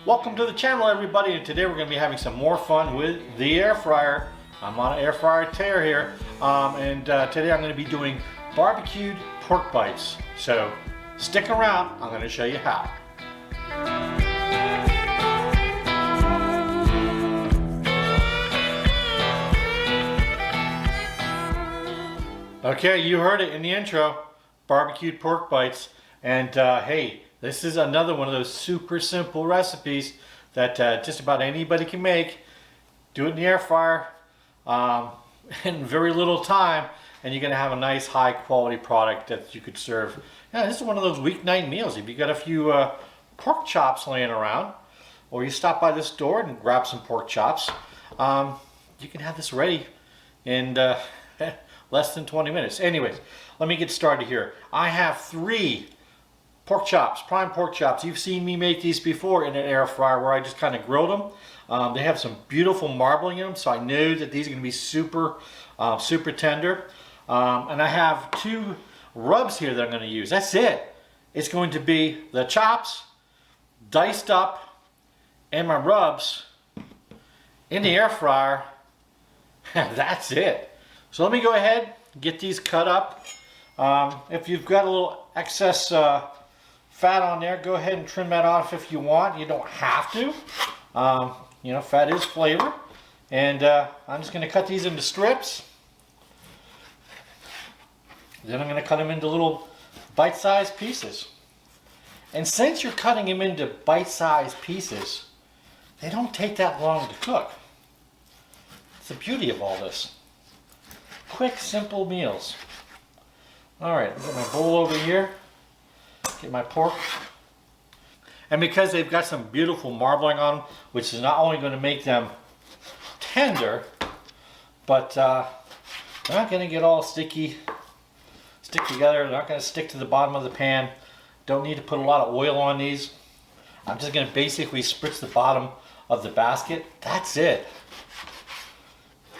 Welcome to the channel, everybody, and today we're going to be having some more fun with the air fryer. I'm on an air fryer tear here, today I'm going to be doing barbecued pork bites. So stick around, I'm going to show you how. Okay, you heard it in the intro, barbecued pork bites, and hey, this is another one of those super simple recipes that just about anybody can make. Do it in the air fryer in very little time, and you're going to have a nice high quality product that you could serve. Yeah, this is one of those weeknight meals. If you got a few pork chops laying around, or you stop by the store and grab some pork chops, you can have this ready in less than 20 minutes. Anyways, let me get started here. I have 3 pork chops, prime pork chops. You've seen me make these before in an air fryer where I just kind of grilled them. They have some beautiful marbling in them, so I know that these are going to be super tender. And I have 2 rubs here that I'm going to use. That's it. It's going to be the chops diced up and my rubs in the air fryer. That's it. So let me go ahead and get these cut up. If you've got a little excess fat on there, go ahead and trim that off if you want. You don't have to. You know, fat is flavor. And I'm just going to cut these into strips. Then I'm going to cut them into little bite-sized pieces. And since you're cutting them into bite-sized pieces, they don't take that long to cook. It's the beauty of all this. Quick, simple meals. Alright, I've got my bowl over here. Get my pork. And because they've got some beautiful marbling on them, which is not only going to make them tender, but they're not going to get all stick together. They're not going to stick to the bottom of the pan. Don't need to put a lot of oil on these. I'm just going to basically spritz the bottom of the basket. That's it.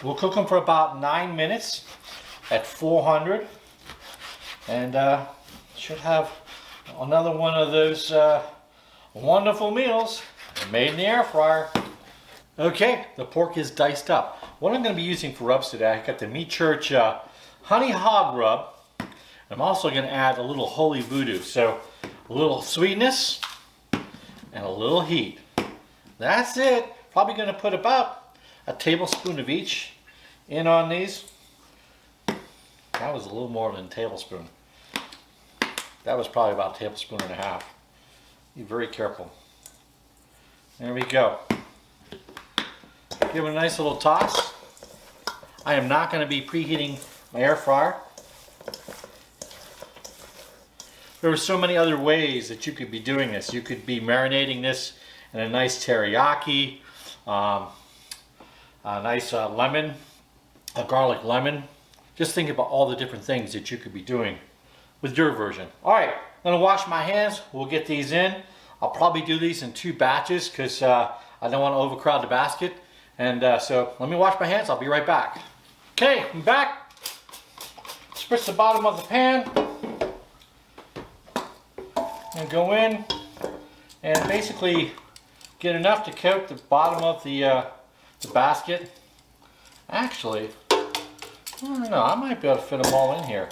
We'll cook them for about 9 minutes at 400. And should have another one of those wonderful meals made in the air fryer. Okay, the pork is diced up. What I'm going to be using for rubs today, I got the Meat Church Honey Hog Rub. I'm also going to add a little Holy Voodoo. So a little sweetness and a little heat. That's it. Probably going to put about a tablespoon of each in on these. That was a little more than a tablespoon. That was probably about a tablespoon and a half. Be very careful. There we go. Give it a nice little toss. I am not going to be preheating my air fryer. There are so many other ways that you could be doing this. You could be marinating this in a nice teriyaki, a nice lemon, a garlic lemon. Just think about all the different things that you could be doing with your version. All right, I'm gonna wash my hands. We'll get these in. I'll probably do these in 2 batches because I don't want to overcrowd the basket. And so let me wash my hands. I'll be right back. Okay, I'm back. Spritz the bottom of the pan and go in and basically get enough to coat the bottom of the basket. Actually, I don't know, I might be able to fit them all in here.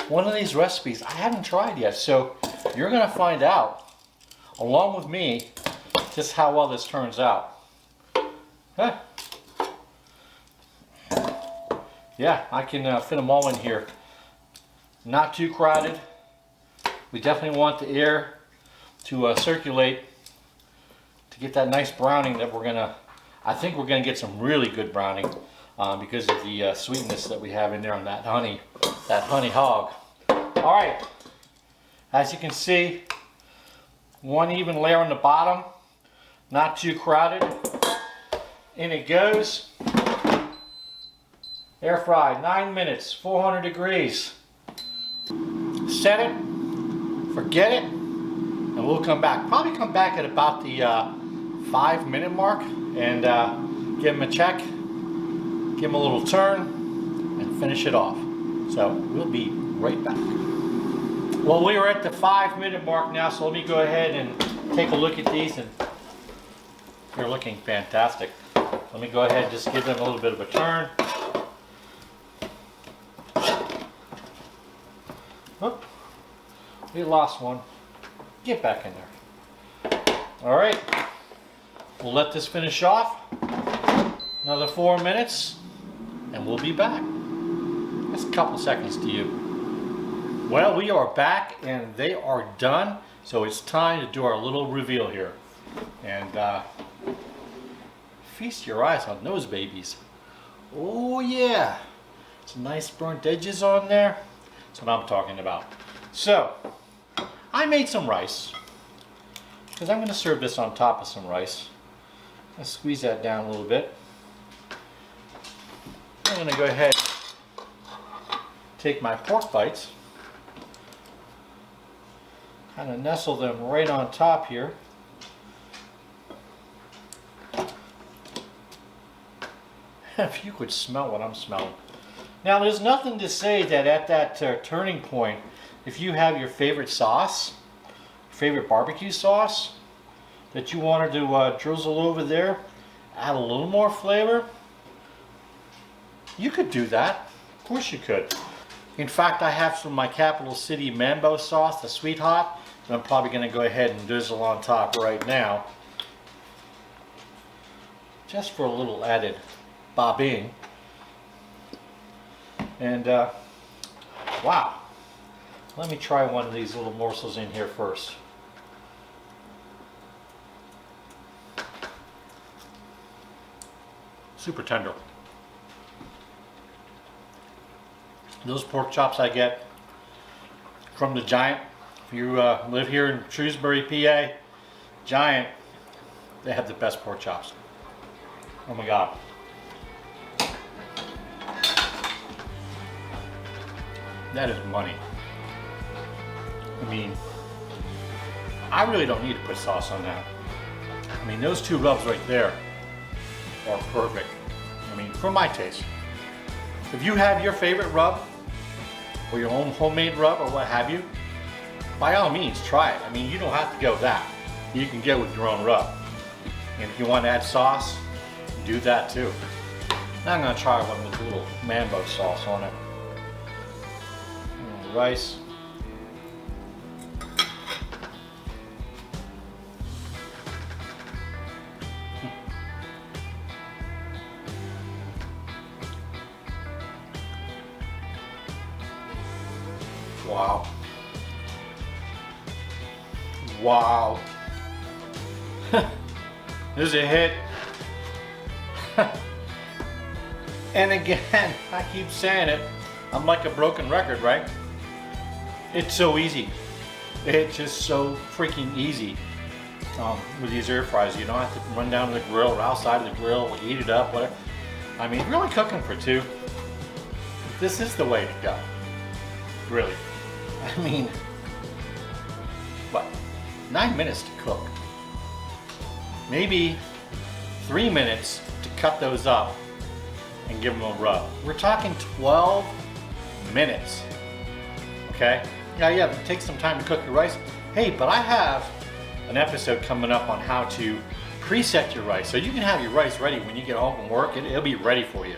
One of these recipes I haven't tried yet, so you're going to find out, along with me, just how well this turns out. Huh. Yeah, I can fit them all in here. Not too crowded. We definitely want the air to circulate to get that nice browning that we're going to, I think we're going to get some really good browning because of the sweetness that we have in there on that honey hog. All right, as you can see, one even layer on the bottom, not too crowded. In it goes. Air fry, 9 minutes, 400 degrees. Set it, forget it, and we'll come back. Probably come back at about the 5-minute mark and give them a check, give them a little turn, and finish it off. So we'll be right back. Well, we are at the 5-minute mark now, so let me go ahead and take a look at these, and they're looking fantastic. Let me go ahead and just give them a little bit of a turn. Whoop. We lost one. Get back in there. All right. We'll let this finish off. Another 4 minutes, and we'll be back. Just a couple seconds to you. Well, we are back, and they are done. So it's time to do our little reveal here. And feast your eyes on those babies. Oh yeah. Some nice burnt edges on there. That's what I'm talking about. So, I made some rice. Because I'm going to serve this on top of some rice. Let's squeeze that down a little bit. I'm going to go ahead and take my pork bites. Kind of nestle them right on top here. If you could smell what I'm smelling. Now, there's nothing to say that at that turning point, if you have your favorite sauce, favorite barbecue sauce, that you wanted to drizzle over there, add a little more flavor, you could do that. Of course you could. In fact, I have some of my Capital City Mambo sauce, the Sweet Hot, that I'm probably going to go ahead and drizzle on top right now. Just for a little added bobbing. And wow, let me try one of these little morsels in here first. Super tender. Those pork chops I get from the Giant. If you live here in Shrewsbury, PA, Giant, they have the best pork chops. Oh my God. That is money. I mean, I really don't need to put sauce on that. I mean, those two rubs right there are perfect. I mean, for my taste. If you have your favorite rub, or your own homemade rub, or what have you, by all means, try it. I mean, you don't have to go that. You can get with your own rub. And if you want to add sauce, do that too. Now I'm going to try one with a little Mambo sauce on it. Rice. Wow. Wow. This is a hit. And again, I keep saying it, I'm like a broken record, right? It's so easy. It's just so freaking easy with these air fryers. You don't have to run down to the grill or outside of the grill or heat it up, whatever. I mean, really cooking for two. This is the way to go. Really. I mean, what? 9 minutes to cook. Maybe 3 minutes to cut those up and give them a rub. We're talking 12 minutes. Okay? Now, yeah, it takes some time to cook your rice. Hey, but I have an episode coming up on how to preset your rice. So you can have your rice ready when you get home from work. It'll be ready for you.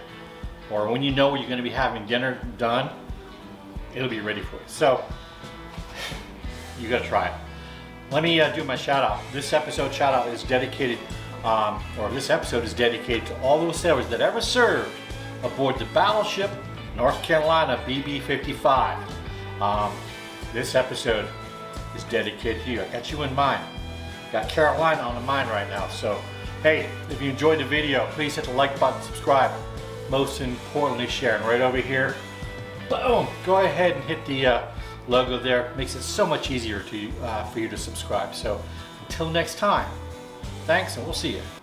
Or when you know you're going to be having dinner done, it'll be ready for you. So, you got to try it. Let me do my shout out. This episode shout out is dedicated, this episode is dedicated to all those sailors that ever served aboard the battleship North Carolina BB-55. This episode is dedicated to you. I got you in mind. Got Carolina on the mind right now. So, hey, if you enjoyed the video, please hit the like button, subscribe. Most importantly, share. And right over here, boom, go ahead and hit the logo there. Makes it so much easier to for you to subscribe. So, until next time, thanks, and we'll see you.